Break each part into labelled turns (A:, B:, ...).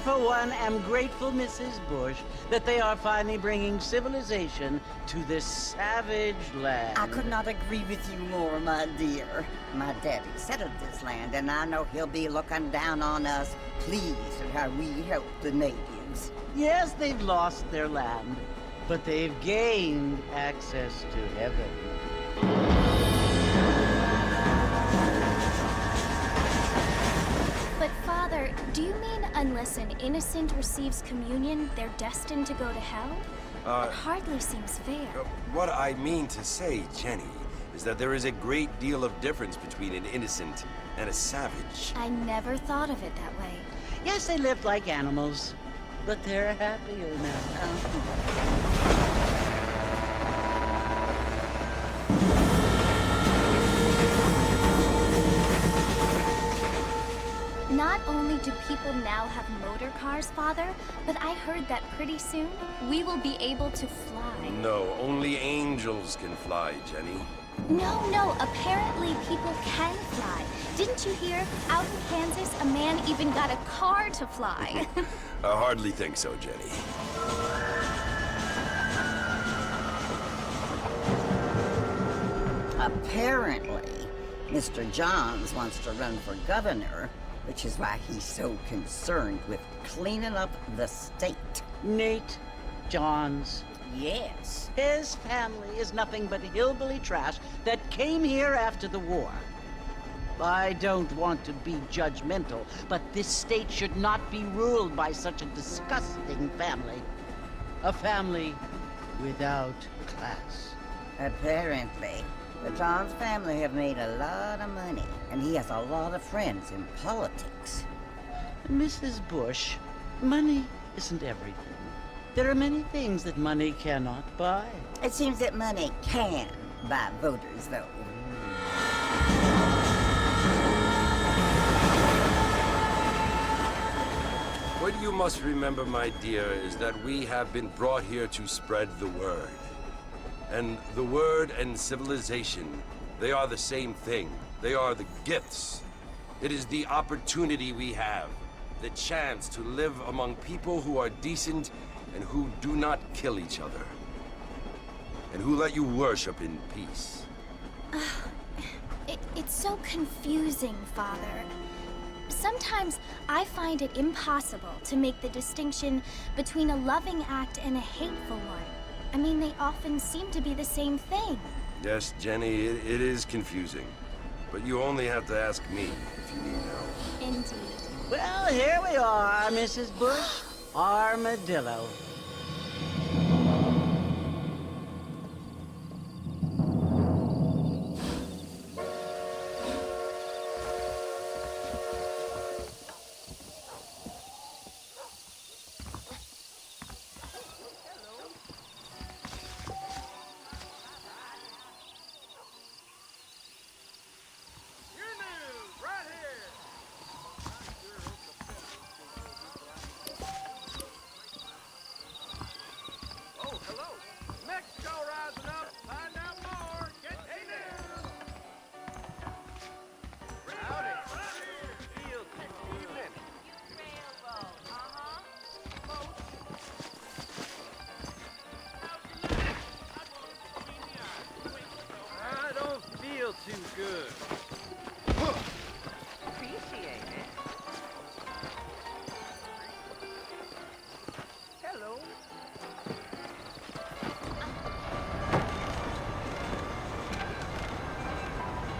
A: For one, am grateful, Mrs. Bush, that they are finally bringing civilization to this savage land.
B: I could not agree with you more, my dear. My daddy settled this land, and I know he'll be looking down on us, pleased at how we help the natives.
A: Yes, they've lost their land, but they've gained access to heaven.
C: But Father, do you mean unless an innocent receives communion, they're destined to go to hell? That hardly seems fair.
D: What I mean to say, Jenny, is that there is a great deal of difference between an innocent and a savage.
C: I never thought of it that way.
A: Yes, they lived like animals, but they're happier now.
C: Not only do people now have motor cars, Father, but I heard that pretty soon we will be able to fly.
D: No, only angels can fly, Jenny.
C: No, apparently people can fly. Didn't you hear? Out in Kansas, a man even got a car to fly.
D: I hardly think so, Jenny.
B: Apparently, Mr. Johns wants to run for governor, which is why he's so concerned with cleaning up the state.
A: Nate Johns.
B: Yes.
A: His family is nothing but hillbilly trash that came here after the war. I don't want to be judgmental, but this state should not be ruled by such a disgusting family. A family without class.
B: Apparently, the Johns family have made a lot of money, and he has a lot of friends in politics.
A: Mrs. Bush, money isn't everything. There are many things that money cannot buy.
B: It seems that money can by voters, though.
D: What you must remember, my dear, is that we have been brought here to spread the word. And the word and civilization, they are the same thing. They are the gifts. It is the opportunity we have, the chance to live among people who are decent and who do not kill each other. And who let you worship in peace.
C: It's so confusing, Father. Sometimes I find it impossible to make the distinction between a loving act and a hateful one. I mean, they often seem to be the same thing.
D: Yes, Jenny, it is confusing. But you only have to ask me if you need help.
C: Indeed.
A: Well, here we are, Mrs. Bush. Armadillo.
E: Too good. Appreciate it. Hello.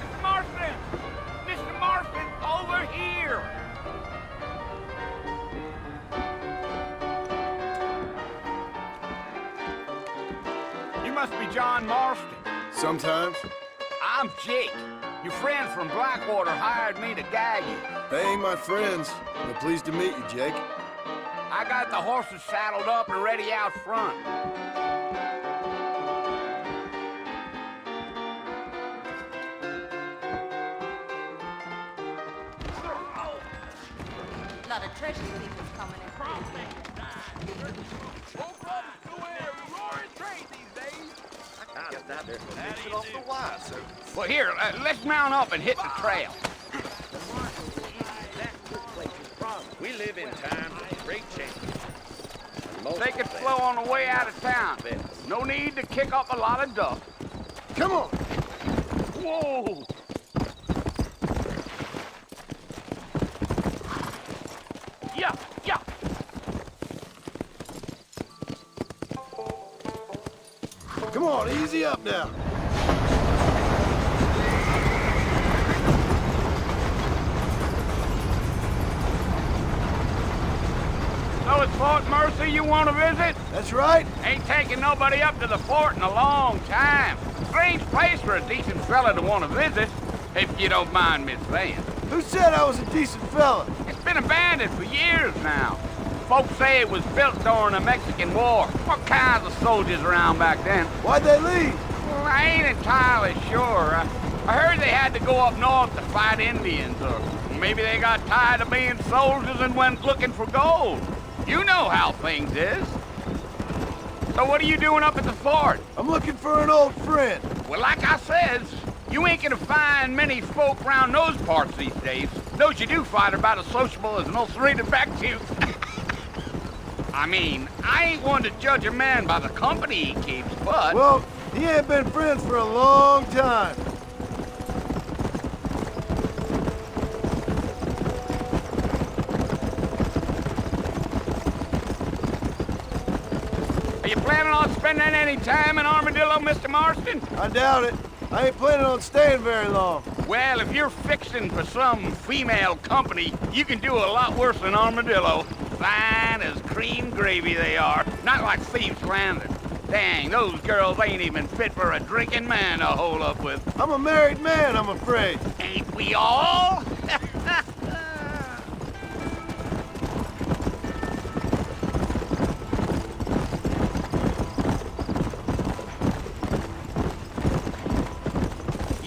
E: Mr. Marston! Mr. Marston, over here! You must be John Marston.
F: Sometimes.
E: I'm Jake. Your friends from Blackwater hired me to guide you.
F: They ain't my friends. But pleased to meet you, Jake.
E: I got the horses saddled up and ready out front.
G: A lot of treasure seekers coming in.
E: Well, here, let's mount up and hit the trail.
H: We live in times of great change.
E: Take it slow on the way out of town. No need to kick up a lot of dust.
F: Come on!
E: Whoa! Yeah, yeah.
F: Come on, easy up now.
E: So it's Fort Mercy you want to visit?
F: That's right.
E: Ain't taking nobody up to the fort in a long time. Strange place for a decent fella to want to visit, if you don't mind me saying.
F: Who said I was a decent fella?
E: It's been abandoned for years now. Folks say it was built during the Mexican War. What kinds of soldiers around back then?
F: Why'd they leave?
E: Well, I ain't entirely sure. I heard they had to go up north to fight Indians, or maybe they got tired of being soldiers and went looking for gold. You know how things is. So what are you doing up at the fort?
F: I'm looking for an old friend.
E: Well, like I says, you ain't gonna find many folk round those parts these days. Those you do find are about as sociable as an ulcerated back tooth. I mean, I ain't one to judge a man by the company he keeps, but...
F: Well, he ain't been friends for a long time.
E: Are you planning on spending any time in Armadillo, Mr. Marston?
F: I doubt it. I ain't planning on staying very long.
E: Well, if you're fixing for some female company, you can do a lot worse than Armadillo. Fine as cream gravy they are. Not like Thieves Landing. Dang, those girls ain't even fit for a drinking man to hole up with.
F: I'm a married man, I'm afraid.
E: Ain't we all?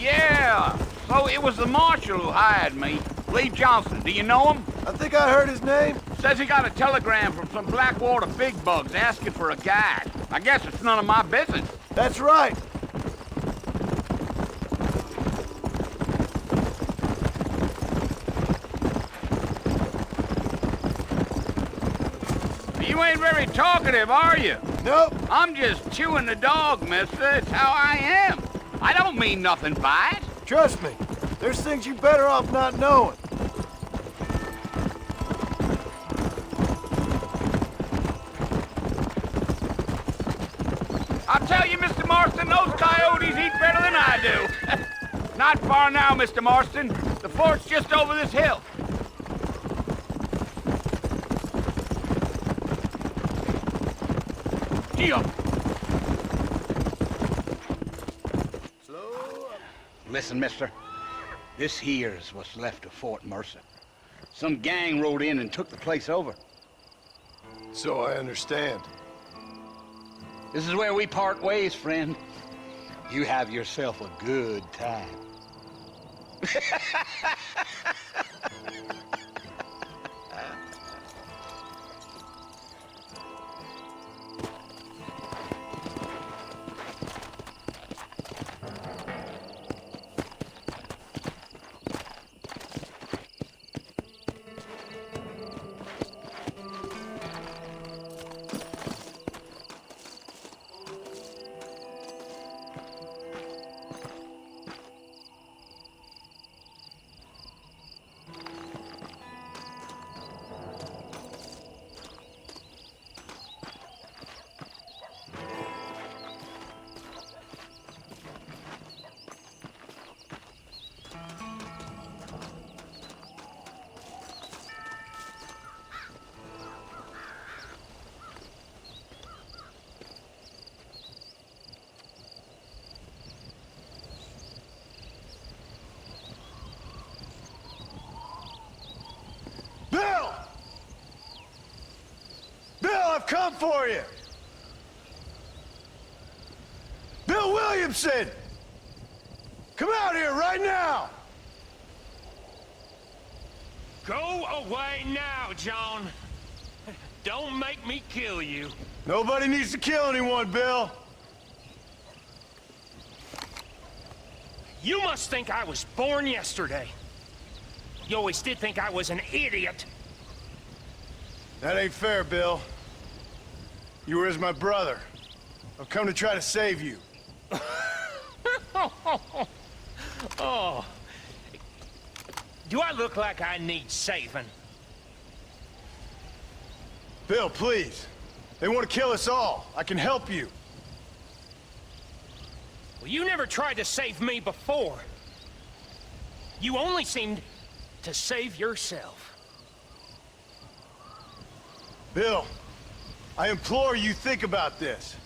E: Yeah, so it was the marshal who hired me. Lee Johnson, do you know him?
F: I think I heard his name.
E: Says he got a telegram from some Blackwater big bugs asking for a guide. I guess it's none of my business.
F: That's right.
E: You ain't very talkative, are you?
F: Nope.
E: I'm just chewing the dog, mister. It's how I am. I don't mean nothing by it.
F: Trust me. There's things you better off not knowing.
E: I'll tell you, Mr. Marston, those coyotes eat better than I do. Not far now, Mr. Marston. The fort's just over this hill. Gee up. Listen, mister. This here's what's left of Fort Mercer. Some gang rode in and took the place over.
F: So I understand.
E: This is where we part ways, friend. You have yourself a good time.
F: Bill! Bill, I've come for you! Bill Williamson! Come out here right now!
I: Go away now, John. Don't make me kill you.
F: Nobody needs to kill anyone, Bill.
I: You must think I was born yesterday. You always did think I was an idiot.
F: That ain't fair, Bill. You were as my brother. I've come to try to save you.
I: Oh. Do I look like I need saving?
F: Bill, please. They want to kill us all. I can help you.
I: Well, you never tried to save me before. You only seemed to save yourself.
F: Bill, I implore you think about this.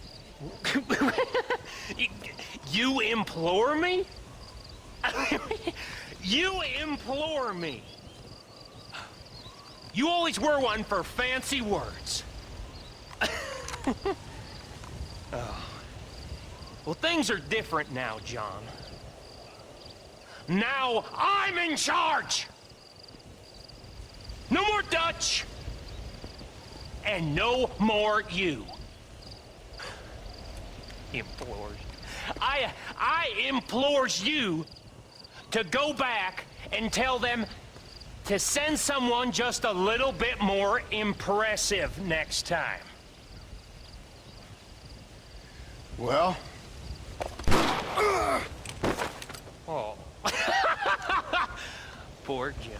I: You implore me? You implore me? You always were one for fancy words. Oh. Well, things are different now, John. Now I'm in charge! No more Dutch! And no more you. Implores. I implores you to go back and tell them to send someone just a little bit more impressive next time.
F: Well?
I: Oh. Poor John.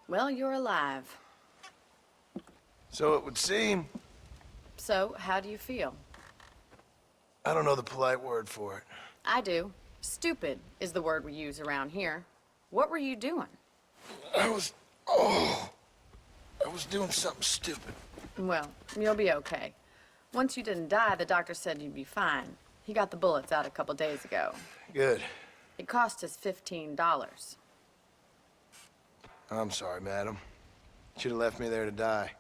G: Well, you're alive.
F: So it would seem.
G: So, how do you feel?
F: I don't know the polite word for it.
G: I do. Stupid is the word we use around here. What were you doing?
F: I was doing something stupid.
G: Well, you'll be okay. Once you didn't die, the doctor said you'd be fine. He got the bullets out a couple days ago.
F: Good.
G: It cost us $15.
F: I'm sorry, madam. Should have left me there to die.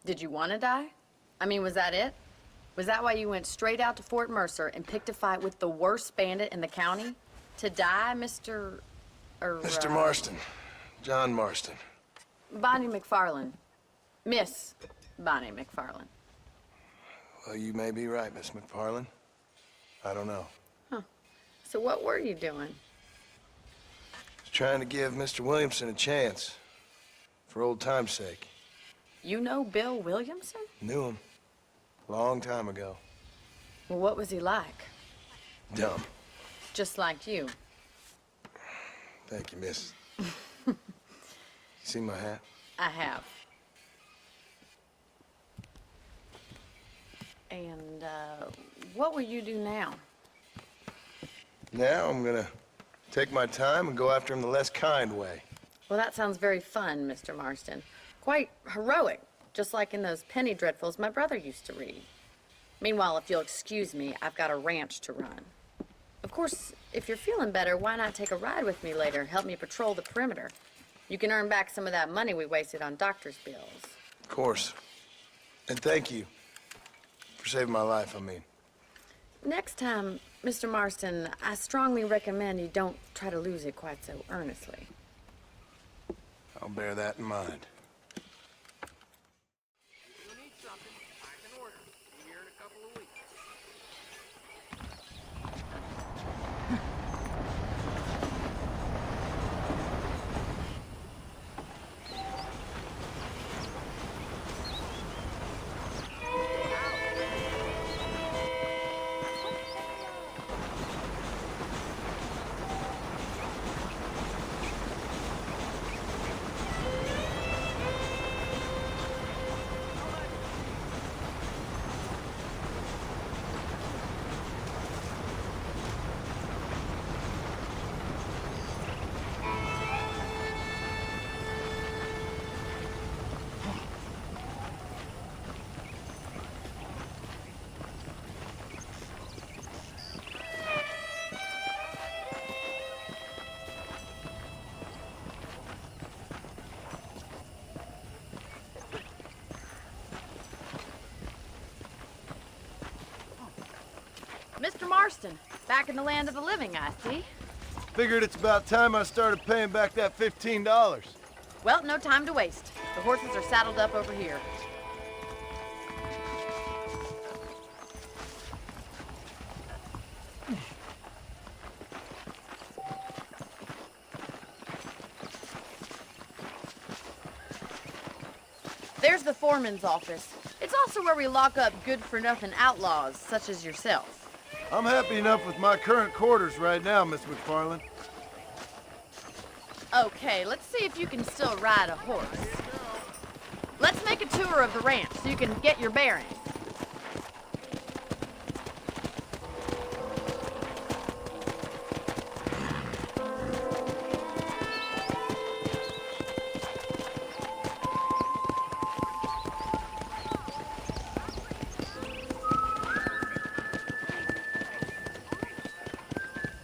G: Did you want to die? I mean, was that it? Was that why you went straight out to Fort Mercer and picked a fight with the worst bandit in the county? To die, Mr.
F: Mr. Marston. John Marston.
G: Bonnie McFarland. Miss Bonnie McFarland.
F: Well, you may be right, Miss McFarland. I don't know.
G: So what were you doing?
F: I was trying to give Mr. Williamson a chance. For old time's sake.
G: You know Bill Williamson?
F: Knew him. Long time ago.
G: Well, what was he like?
F: Dumb.
G: Just like you.
F: Thank you, miss. You see my hat?
G: I have. And, what will you do now?
F: Now I'm gonna take my time and go after him the less kind way.
G: Well, that sounds very fun, Mr. Marston. Quite heroic, just like in those penny dreadfuls my brother used to read. Meanwhile, if you'll excuse me, I've got a ranch to run. Of course, if you're feeling better, why not take a ride with me later? Help me patrol the perimeter. You can earn back some of that money we wasted on doctor's bills.
F: Of course. And thank you. For saving my life, I mean.
G: Next time, Mr. Marston, I strongly recommend you don't try to lose it quite so earnestly.
F: I'll bear that in mind.
G: Mr. Marston, back in the land of the living, I see.
F: Figured it's about time I started paying back that $15.
G: Well, no time to waste. The horses are saddled up over here. There's the foreman's office. It's also where we lock up good-for-nothing outlaws, such as yourself.
F: I'm happy enough with my current quarters right now, Miss McFarland.
G: Okay, let's see if you can still ride a horse. Let's make a tour of the ranch so you can get your bearings.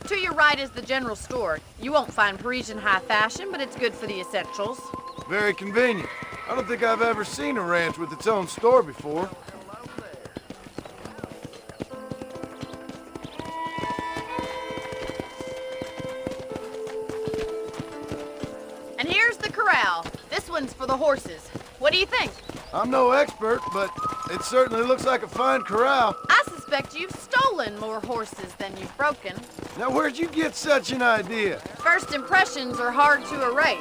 G: To your right is the general store. You won't find Parisian high fashion, but it's good for the essentials.
F: Very convenient. I don't think I've ever seen a ranch with its own store before.
G: And here's the corral. This one's for the horses. What do you think?
F: I'm no expert, but it certainly looks like a fine corral.
G: I suspect you've stolen more horses than you've broken.
F: Now, where'd you get such an idea?
G: First impressions are hard to erase.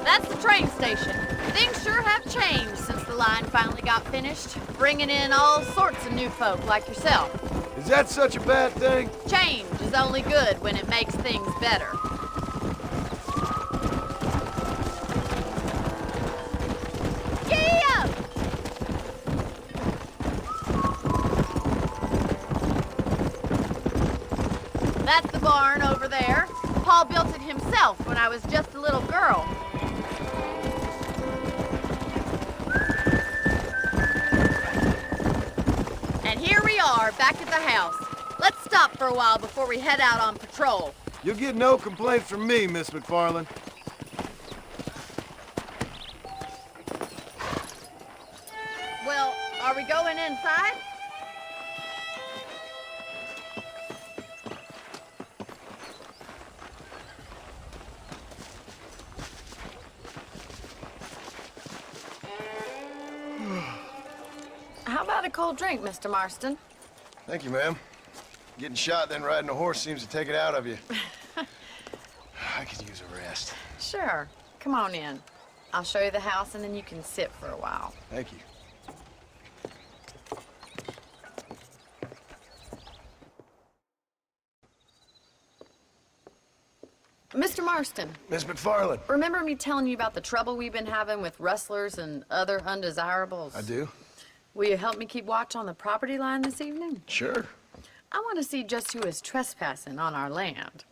G: That's the train station. Things sure have changed since the line finally got finished, bringing in all sorts of new folk like yourself.
F: Is that such a bad thing?
G: Change is only good when it makes things better. Yeah! That's the barn over there. Paul built it himself when I was just a little girl. And here we are, back at the house. Let's stop for a while before we head out on patrol.
F: You'll get no complaints from me, Miss McFarland.
G: Well, are we going inside? How about a cold drink, Mr. Marston?
F: Thank you, ma'am. Getting shot, then riding a horse seems to take it out of you. I could use a rest.
G: Sure. Come on in. I'll show you the house and then you can sit for a while.
F: Thank you.
G: Mr. Marston,
F: Miss McFarland.
G: remember me telling you about the trouble we've been having with rustlers and other undesirables?
F: I do?
G: Will you help me keep watch on the property line this evening?
F: Sure.
G: I want to see just who is trespassing on our land.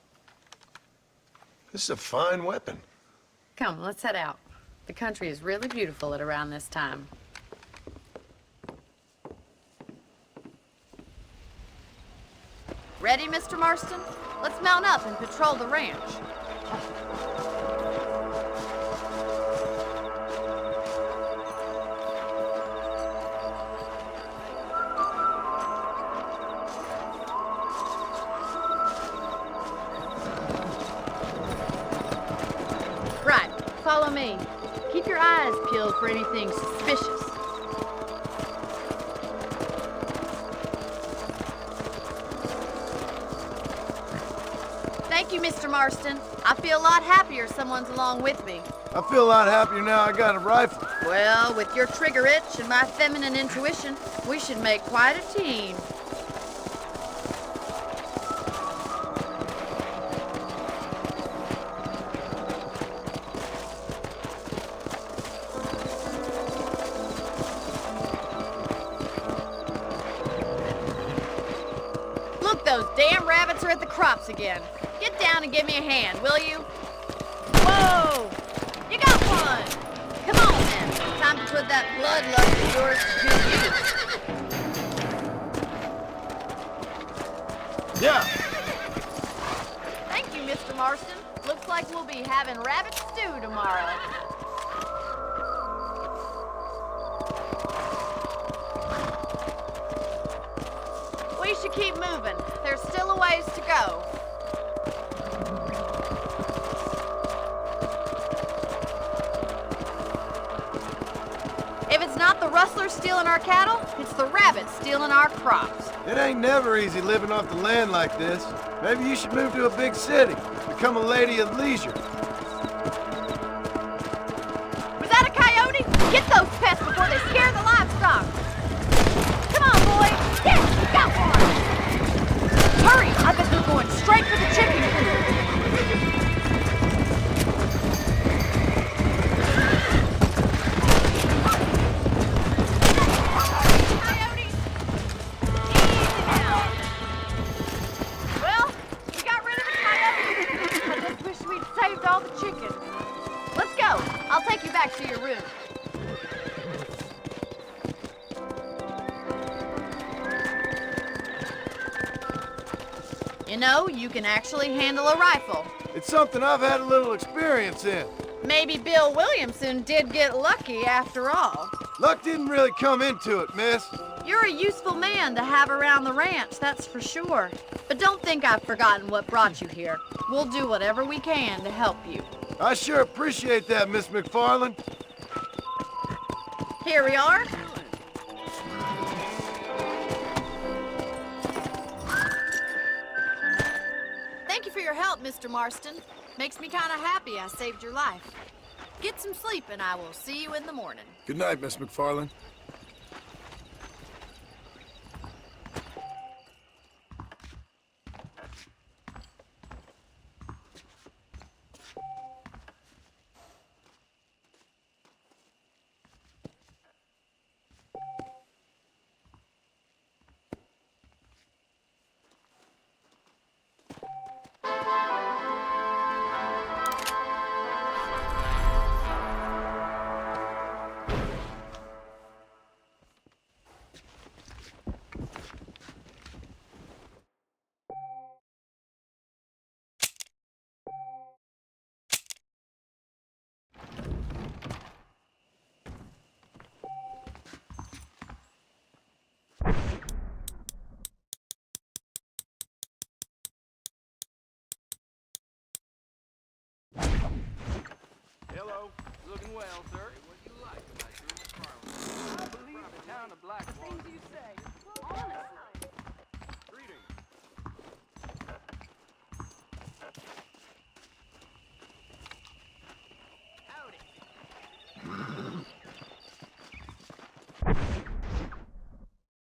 F: This is a fine weapon.
G: Come, let's head out. The country is really beautiful at around this time. Ready, Mr. Marston? Let's mount up and patrol the ranch. Right, follow me. Keep your eyes peeled for anything suspicious. Thank you, Mr. Marston. I feel a lot happier someone's along with me.
F: I feel a lot happier now I got a rifle.
G: Well, with your trigger itch and my feminine intuition, we should make quite a team. Look, those damn rabbits are at the crops again. Get down and give me a hand, will you? Whoa! You got one! Come on, then. Time to put that bloodlust of yours to good use.
F: Yeah.
G: Thank you, Mr. Marston. Looks like we'll be having rabbit stew tomorrow. We should keep moving. There's still a ways to go. If it's not the rustlers stealing our cattle, it's the rabbits stealing our crops.
F: It ain't never easy living off the land like this. Maybe you should move to a big city. Become a lady of leisure.
G: Was that a coyote? Get those pests before they scare the livestock. Come on, boy. Yes, you got one. Hurry, I bet they're going straight for the chicken coop. Coyotes, easy now. Well, we got rid of the coyotes. I just wish we'd saved all the chickens. Let's go. I'll take you back to your room. You know, you can actually handle a rifle.
F: It's something I've had a little experience in.
G: Maybe Bill Williamson did get lucky after all.
F: Luck didn't really come into it, miss.
G: You're a useful man to have around the ranch, that's for sure. But don't think I've forgotten what brought you here. We'll do whatever we can to help you.
F: I sure appreciate that, Miss McFarland.
G: Here we are. Thank you for your help, Mr. Marston. Makes me kind of happy I saved your life. Get some sleep and I will see you in the morning.
F: Good night, Miss McFarland.